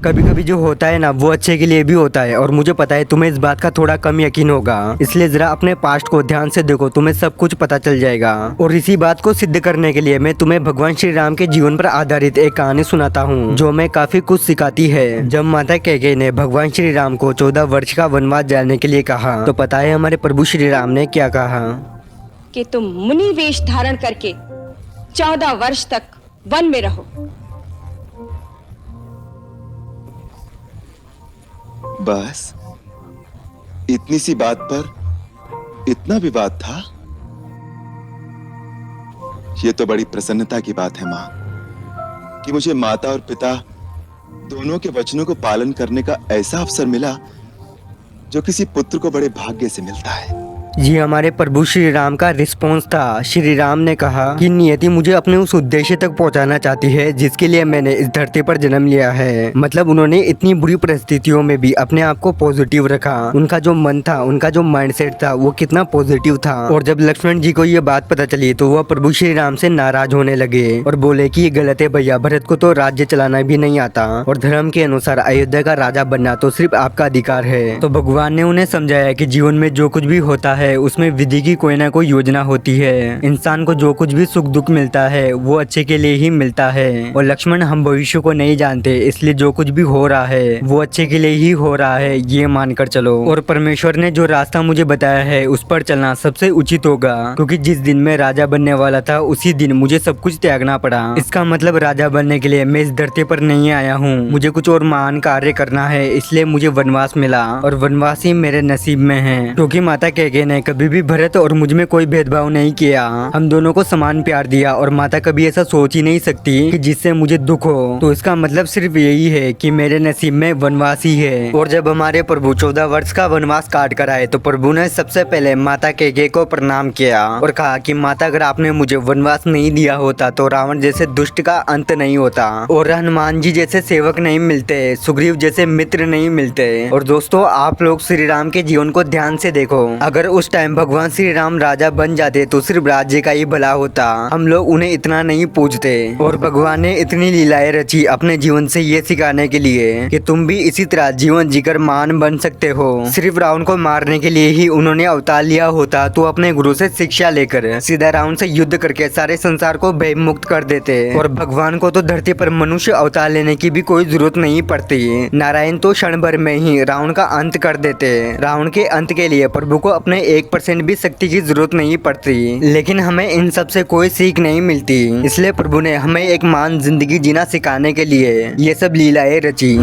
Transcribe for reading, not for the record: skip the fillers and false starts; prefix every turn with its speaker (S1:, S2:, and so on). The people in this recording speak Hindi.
S1: कभी कभी जो होता है ना वो अच्छे के लिए भी होता है। और मुझे पता है तुम्हें इस बात का थोड़ा कम यकीन होगा, इसलिए जरा अपने पास्ट को ध्यान से देखो, तुम्हें सब कुछ पता चल जाएगा। और इसी बात को सिद्ध करने के लिए मैं तुम्हें भगवान श्री राम के जीवन पर आधारित एक कहानी सुनाता हूँ जो हमें काफी कुछ सिखाती है। जब माता कैकेयी ने भगवान श्री राम को 14 वर्ष का वनवास जाने के लिए कहा तो पता है हमारे प्रभु श्री राम ने क्या कहा?
S2: कि तुम मुनि वेश धारण करके 14 वर्ष तक वन में रहो।
S3: बस इतनी सी बात पर इतना विवाद था? यह तो बड़ी प्रसन्नता की बात है मां कि मुझे माता और पिता दोनों के वचनों को पालन करने का ऐसा अवसर मिला जो किसी पुत्र को बड़े भाग्य से मिलता है।
S1: जी हमारे प्रभु श्री राम का रिस्पॉन्स था। श्री राम ने कहा कि नियति मुझे अपने उस उद्देश्य तक पहुंचाना चाहती है जिसके लिए मैंने इस धरती पर जन्म लिया है। मतलब उन्होंने इतनी बुरी परिस्थितियों में भी अपने आप को पॉजिटिव रखा। उनका जो मन था, उनका जो माइंडसेट था वो कितना पॉजिटिव था। और जब लक्ष्मण जी को ये बात पता चली तो वह प्रभु श्री राम से नाराज होने लगे और बोले कि ये गलत है भैया, भरत को तो राज्य चलाना भी नहीं आता और धर्म के अनुसार अयोध्या का राजा बनना तो सिर्फ आपका अधिकार है। तो भगवान ने उन्हें समझाया कि जीवन में जो कुछ भी होता है उसमें विधि की कोई ना कोई योजना होती है। इंसान को जो कुछ भी सुख दुख मिलता है वो अच्छे के लिए ही मिलता है। और लक्ष्मण, हम भविष्य को नहीं जानते, इसलिए जो कुछ भी हो रहा है वो अच्छे के लिए ही हो रहा है, ये मानकर चलो। और परमेश्वर ने जो रास्ता मुझे बताया है उस पर चलना सबसे उचित होगा, क्योंकि जिस दिन मैं राजा बनने वाला था उसी दिन मुझे सब कुछ त्यागना पड़ा। इसका मतलब राजा बनने के लिए मैं इस धरती पर नहीं आया हूँ, मुझे कुछ और महान कार्य करना है, इसलिए मुझे वनवास मिला और वनवास ही मेरे नसीब में है। क्योंकि माता कैकेयी ने कभी भी भरत और मुझ में कोई भेदभाव नहीं किया, हम दोनों को समान प्यार दिया और माता कभी ऐसा सोच ही नहीं सकती कि जिससे मुझे दुख हो। तो इसका मतलब सिर्फ यही है कि मेरे नसीब में वनवास ही है। और जब हमारे प्रभु 14 वर्ष का वनवास काट कर आए तो प्रभु ने सबसे पहले माता कैकेयी को प्रणाम किया और कहा कि माता, अगर आपने मुझे वनवास नहीं दिया होता तो रावण जैसे दुष्ट का अंत नहीं होता और हनुमान जी जैसे सेवक नहीं मिलते, सुग्रीव जैसे मित्र नहीं मिलते। और दोस्तों, आप लोग श्री राम के जीवन को ध्यान से देखो, अगर उस टाइम भगवान श्री राम राजा बन जाते तो सिर्फ राज्य का ही भला होता, हम लोग उन्हें इतना नहीं पूजते। और भगवान ने इतनी लीलाएं रची अपने जीवन से ये सिखाने के लिए कि तुम भी इसी तरह जीवन जीकर महान बन सकते हो। सिर्फ रावण को मारने के लिए ही उन्होंने अवतार लिया होता तो अपने गुरु से शिक्षा लेकर सीधा रावण से युद्ध करके सारे संसार को भय मुक्त कर देते। और भगवान को तो धरती पर मनुष्य अवतार लेने की भी कोई जरूरत नहीं पड़ती, नारायण तो क्षण भर में ही रावण का अंत कर देते। रावण के अंत के लिए प्रभु को अपने 1% भी शक्ति की जरूरत नहीं पड़ती, लेकिन हमें इन सब से कोई सीख नहीं मिलती, इसलिए प्रभु ने हमें एक महान जिंदगी जीना सिखाने के लिए ये सब लीलाएं रची।